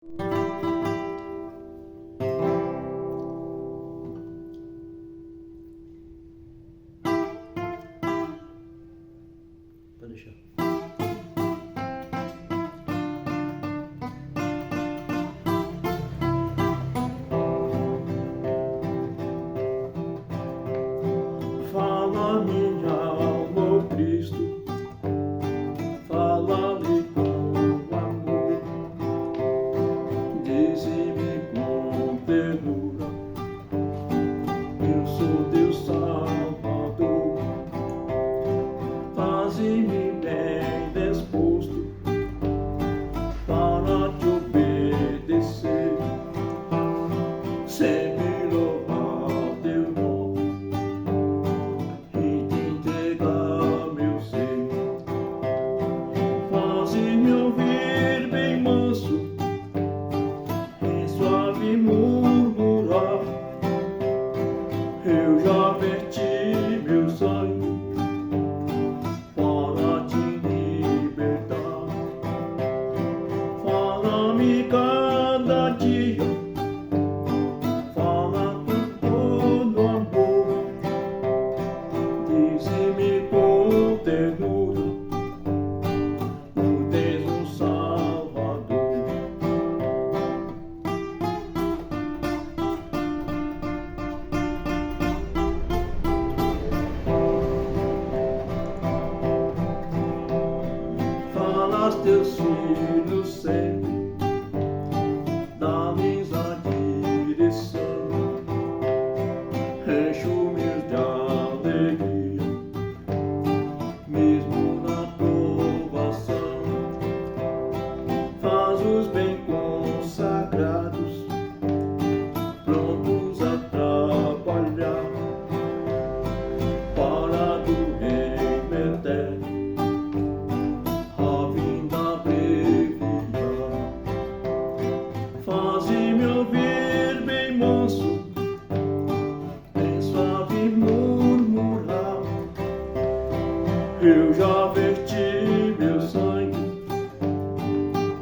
Pode deixar. Fala minha alma, ó Cristo, fala-me com amor, dize-me com ternura, eu sou teu Salvador. Faze-me bem disposto para te obedecer, sempre louvar teu nome e te entregar meu ser. Faze-me ouvir bem manso, em suave murmurar, eu já verti meu sangue para te libertar. Fala-me cada dia, fala com todo amor, dize-me com ternura, tu tens um Salvador. Fala aos teus filhos sempre, dá-lhes a direção, enche-os de alegria, mesmo na provação. Faz-os bem consagrados, prontos a trabalhar para do reino eterno a vinda abreviar. Faze-me ouvir bem manso, em suave murmurar, eu já verti meu sangue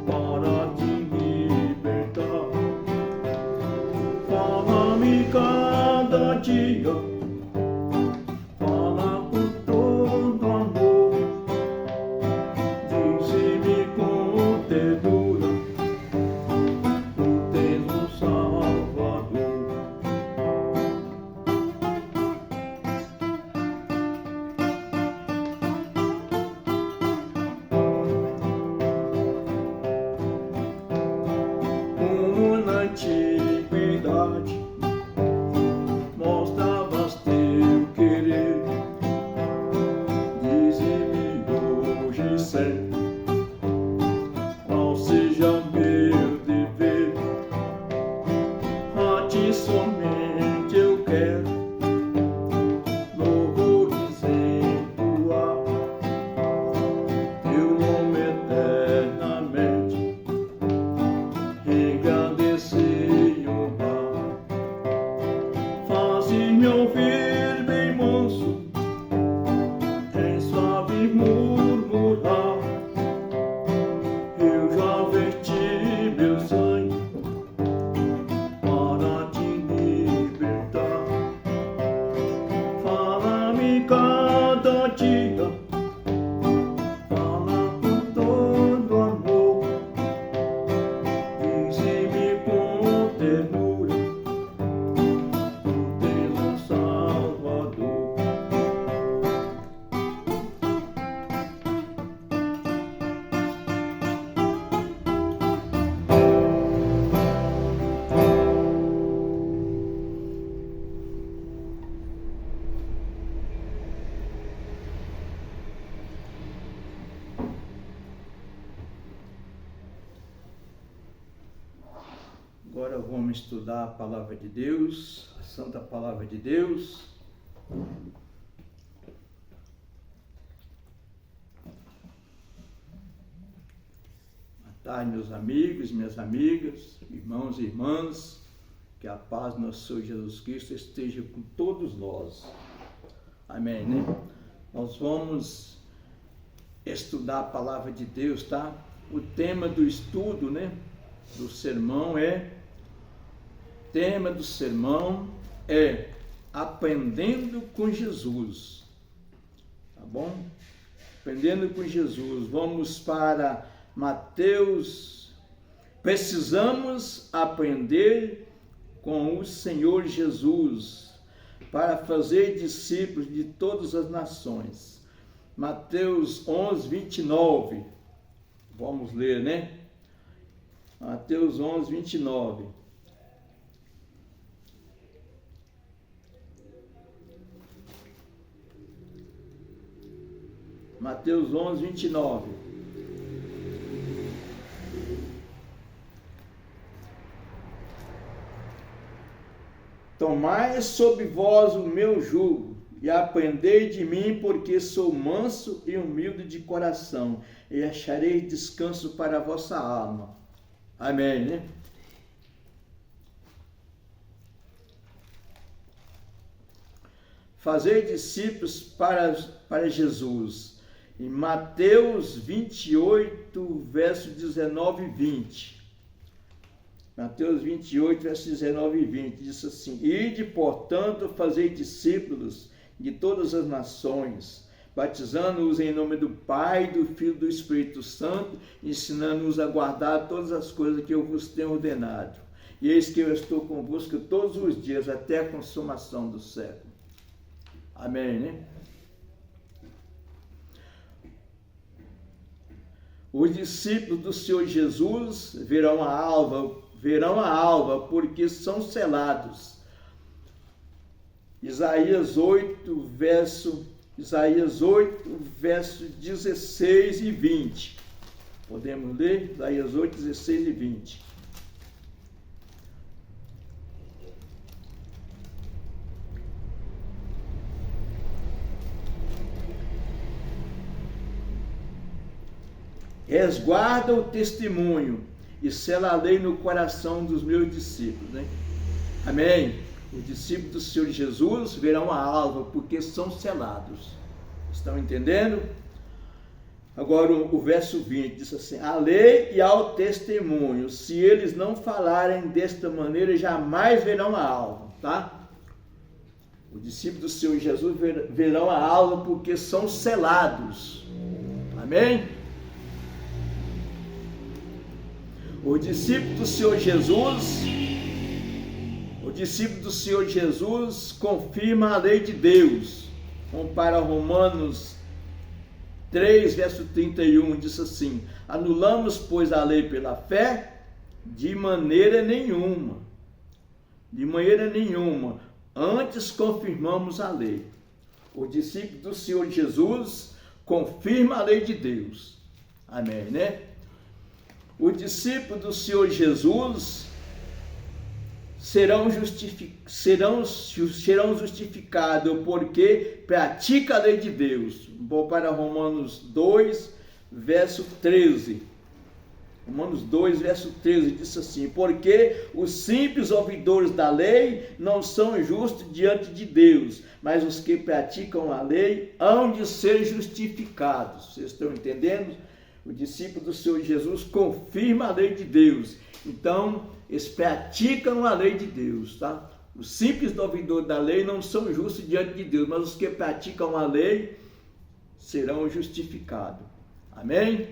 para te libertar. Fala-me cada dia, fala com todo amor, dize-me com ternura, tu tens um Salvador. Como na antiguidade mostravas teu querer, dize-me hoje e sempre qual seja meu dever. A ti somente eu quero louvores entoar, teu nome eternamente engrandecer e honrar. Faze-me ouvir bem manso, em suave murmurar, eu já verti meu sangue para te libertar. Fala-me cada dia, fala com todo amor, dize-me com ternura, tu tens um Salvador. Agora vamos estudar a Palavra de Deus, a Santa Palavra de Deus. Boa tarde, meus amigos, minhas amigas, irmãos e irmãs. Que a paz do nosso Senhor Jesus Cristo esteja com todos nós. Amém, né? Nós vamos estudar a Palavra de Deus, tá? O tema do estudo, né? tema do sermão é Aprendendo com Jesus. Tá bom? Aprendendo com Jesus. Vamos para Mateus. Precisamos aprender com o Senhor Jesus para fazer discípulos de todas as nações. Mateus 11, 29. Vamos ler, né? Mateus 11, 29. Mateus 11, 29. Tomai sobre vós o meu jugo e aprendei de mim, porque sou manso e humilde de coração, e acharei descanso para a vossa alma. Amém, né? Fazer discípulos para Jesus. Em Mateus 28, verso 19 e 20. Mateus 28, verso 19 e 20, diz assim: Ide, portanto, fazei discípulos de todas as nações, batizando-os em nome do Pai, do Filho e do Espírito Santo, ensinando-os a guardar todas as coisas que eu vos tenho ordenado. E eis que eu estou convosco todos os dias, até a consumação do século. Amém, né? Os discípulos do Senhor Jesus verão a alva, porque são selados. Isaías 8, verso 16 e 20. Podemos ler? Isaías 8, 16 e 20. Resguarda o testemunho e sela a lei no coração dos meus discípulos, né? Amém? Os discípulos do Senhor Jesus verão a alva, porque são selados. Estão entendendo? Agora o verso 20 diz assim: a lei e ao testemunho, se eles não falarem desta maneira, jamais verão a alva, tá? Os discípulos do Senhor Jesus verão a alva, porque são selados. Amém? Os discípulos do Senhor Jesus confirma a lei de Deus. Vamos para Romanos 3, verso 31, diz assim: anulamos, pois, a lei pela fé? De maneira nenhuma. De maneira nenhuma. Antes confirmamos a lei. Os discípulos do Senhor Jesus confirma a lei de Deus. Amém, né? Os discípulos do Senhor Jesus serão justificados porque pratica a lei de Deus. Vou para Romanos 2, verso 13. Romanos 2, verso 13 diz assim: porque os simples ouvidores da lei não são justos diante de Deus, mas os que praticam a lei hão de ser justificados. Vocês estão entendendo? O discípulo do Senhor Jesus confirma a lei de Deus. Então, eles praticam a lei de Deus, tá? Os simples ouvidores da lei não são justos diante de Deus, mas os que praticam a lei serão justificados. Amém?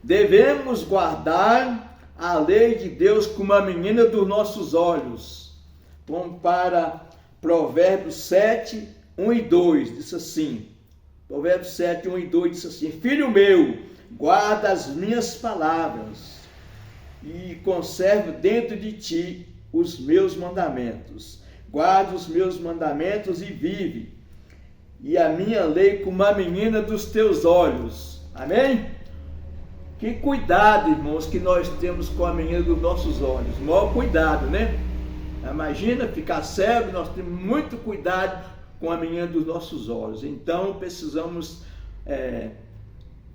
Devemos guardar a lei de Deus como a menina dos nossos olhos. Vamos para Provérbios 7, 1 e 2, diz assim. Provérbios 7, 1 e 2 diz assim: filho meu, guarda as minhas palavras e conserva dentro de ti os meus mandamentos. Guarda os meus mandamentos e vive, e a minha lei como a menina dos teus olhos. Amém? Que cuidado, irmãos, que nós temos com a menina dos nossos olhos. Maior cuidado, né? Imagina ficar cego, nós temos muito cuidado com a menina dos nossos olhos. Então precisamos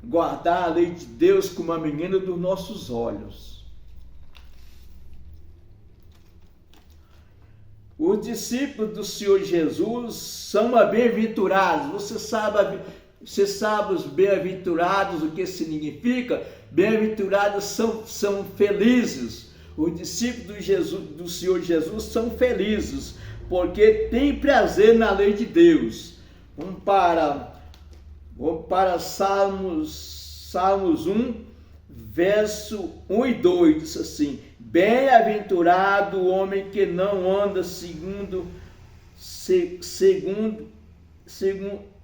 guardar a lei de Deus como a menina dos nossos olhos. Os discípulos do Senhor Jesus são bem-aventurados. Você sabe Você sabe os bem-aventurados, o que significa? Bem-aventurados são felizes. Os discípulos do Senhor Jesus são felizes, porque têm prazer na lei de Deus. Vamos para Salmos 1, verso 1 e 2, diz assim: bem-aventurado o homem que não anda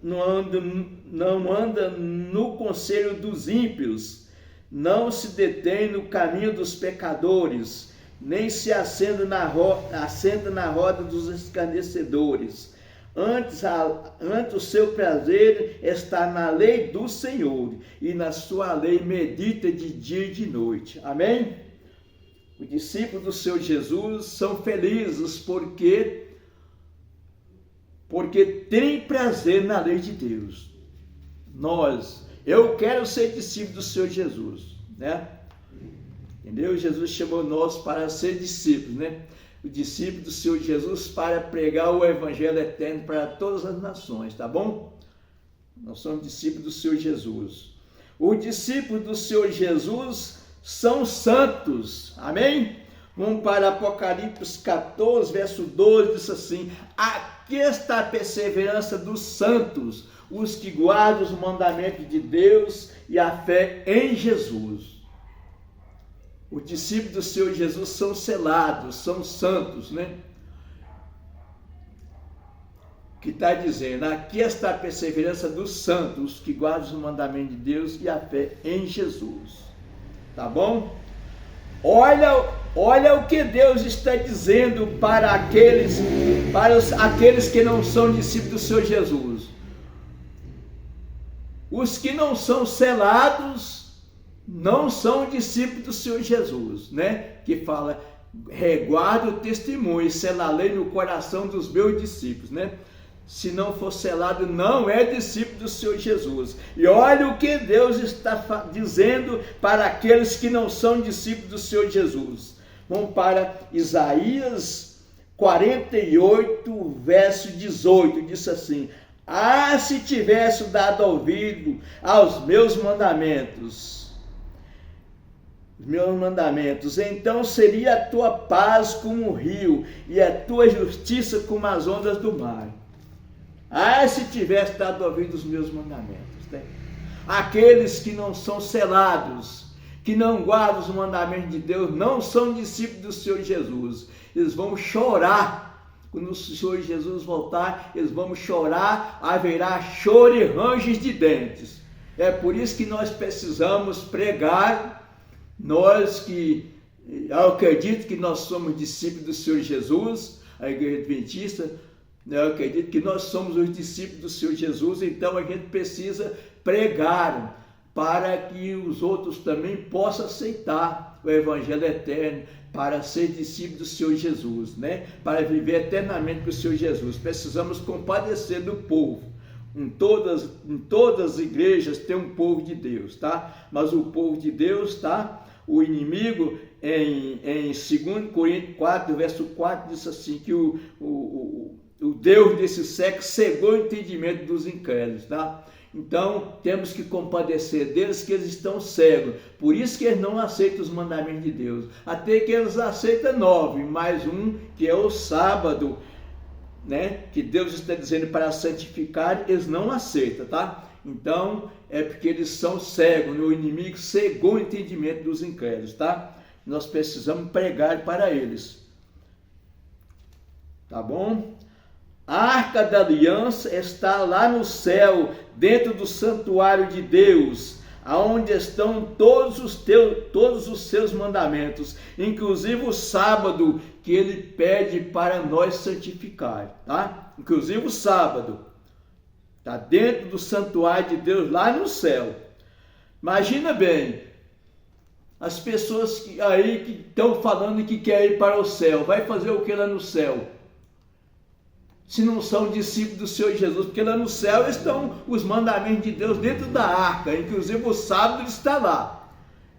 não anda no conselho dos ímpios, não se detém no caminho dos pecadores, nem se assenta na roda dos escarnecedores. Antes o seu prazer está na lei do Senhor, e na sua lei medita de dia e de noite. Amém? Os discípulos do Senhor Jesus são felizes porque têm prazer na lei de Deus. Eu quero ser discípulo do Senhor Jesus, né? Entendeu? Jesus chamou nós para ser discípulos, né? O discípulo do Senhor Jesus para pregar o evangelho eterno para todas as nações, tá bom? Nós somos discípulos do Senhor Jesus. Os discípulos do Senhor Jesus são santos, amém? Vamos para Apocalipse 14, verso 12, diz assim: aqui está a perseverança dos santos, os que guardam os mandamentos de Deus e a fé em Jesus. Os discípulos do Senhor Jesus são selados, são santos, né? Que está dizendo, aqui está a perseverança dos santos, que guardam os mandamentos de Deus e a fé em Jesus. Tá bom? Olha o que Deus está dizendo para aqueles que não são discípulos do Senhor Jesus. Os que não são selados não são discípulos do Senhor Jesus, né? Que fala, reguarda o testemunho e sela a lei no coração dos meus discípulos, né? Se não for selado, não é discípulo do Senhor Jesus. E olha o que Deus está dizendo para aqueles que não são discípulos do Senhor Jesus. Vamos para Isaías 48, verso 18, diz assim: ah, se tivesse dado ouvido aos meus mandamentos, então seria a tua paz como o rio e a tua justiça como as ondas do mar. Ah, se tivesse dado ouvido aos meus mandamentos, né? Aqueles que não são selados, que não guardam os mandamentos de Deus, não são discípulos do Senhor Jesus. Eles vão chorar. Quando o Senhor Jesus voltar, eles vão chorar, haverá choro e ranges de dentes. É por isso que nós precisamos pregar. Nós que, eu acredito que nós somos discípulos do Senhor Jesus, a Igreja Adventista, eu acredito que nós somos os discípulos do Senhor Jesus, então a gente precisa pregar para que os outros também possam aceitar o Evangelho eterno, para ser discípulo do Senhor Jesus, né? Para viver eternamente com o Senhor Jesus. Precisamos compadecer do povo. Em todas as igrejas tem um povo de Deus, tá? Mas o povo de Deus, tá? O inimigo, em 2 Coríntios 4, verso 4, diz assim, que o Deus desse século cegou o entendimento dos incrédulos, tá? Então, temos que compadecer deles, que eles estão cegos. Por isso que eles não aceitam os mandamentos de Deus. Até que eles aceitam 9, mais um, que é o sábado, né? Que Deus está dizendo para santificar, eles não aceitam, tá? Então, é porque eles são cegos, o inimigo cegou o entendimento dos incrédulos, tá? Nós precisamos pregar para eles. Tá bom? A Arca da Aliança está lá no céu, dentro do santuário de Deus, aonde estão todos os seus mandamentos, inclusive o sábado que ele pede para nós santificar, tá? Inclusive o sábado. Está dentro do santuário de Deus, lá no céu. Imagina bem, as pessoas que estão falando que querem ir para o céu, vai fazer o que lá no céu? Se não são discípulos do Senhor Jesus, porque lá no céu estão os mandamentos de Deus dentro da arca, inclusive o sábado está lá,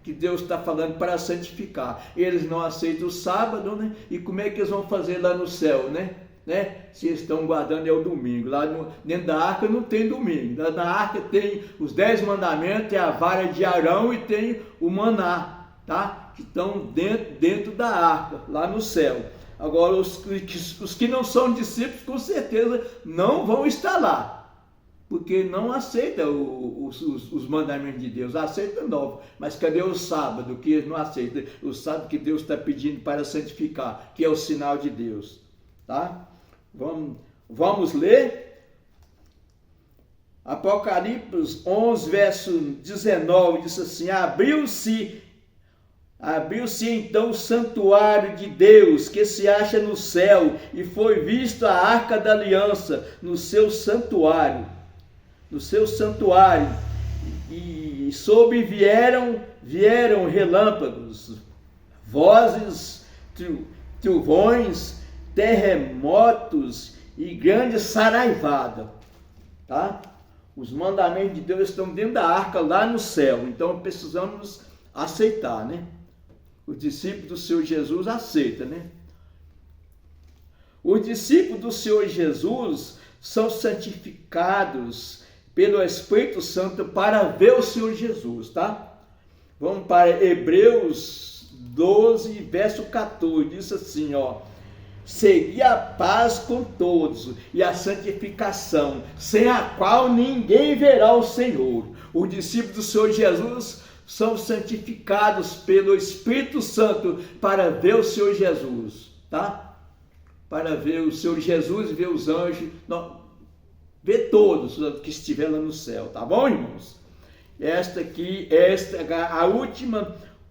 que Deus está falando para santificar. Eles não aceitam o sábado, né? E como é que eles vão fazer lá no céu, né? né? Se estão guardando é o domingo. Lá dentro da arca não tem domingo. Na arca tem os 10 mandamentos, tem a vara de Arão e tem o maná, tá? Que estão dentro da arca, lá no céu. Agora, os que não são discípulos, com certeza não vão estar lá, porque não aceita os mandamentos de Deus, aceita novo. Mas cadê o sábado, que eles não aceitam? O sábado que Deus está pedindo para santificar, que é o sinal de Deus, tá? Vamos ler? Apocalipse 11, verso 19, diz assim: Abriu-se então o santuário de Deus, que se acha no céu, e foi visto a arca da aliança no seu santuário. E sobre vieram relâmpagos, vozes, trovões, terremotos e grande saraivada, tá? Os mandamentos de Deus estão dentro da arca lá no céu, então precisamos aceitar, né? Os discípulos do Senhor Jesus aceitam, né? Os discípulos do Senhor Jesus são santificados pelo Espírito Santo para ver o Senhor Jesus, tá? Vamos para Hebreus 12, verso 14, diz assim, ó: segui a paz com todos e a santificação, sem a qual ninguém verá o Senhor. Os discípulos do Senhor Jesus são santificados pelo Espírito Santo para ver o Senhor Jesus, tá? Para ver o Senhor Jesus e ver os anjos, não, ver todos que estiverem lá no céu, tá bom, irmãos?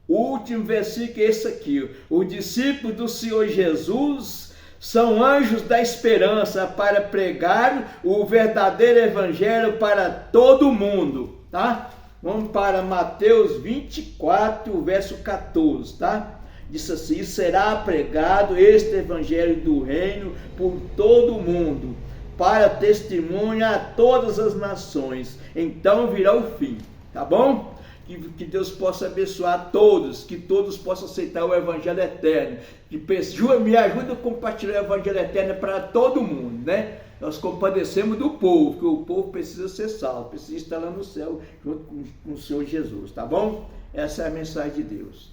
Último versículo é esse aqui: os discípulos do Senhor Jesus são anjos da esperança para pregar o verdadeiro evangelho para todo mundo, tá? Vamos para Mateus 24, verso 14, tá? Diz assim: será pregado este evangelho do reino por todo o mundo, para testemunha a todas as nações, então virá o fim, tá bom? Que Deus possa abençoar todos, que todos possam aceitar o evangelho eterno, me ajuda a compartilhar o evangelho eterno para todo mundo, né? Nós compadecemos do povo, porque o povo precisa ser salvo, precisa estar lá no céu junto com o Senhor Jesus, tá bom? Essa é a mensagem de Deus.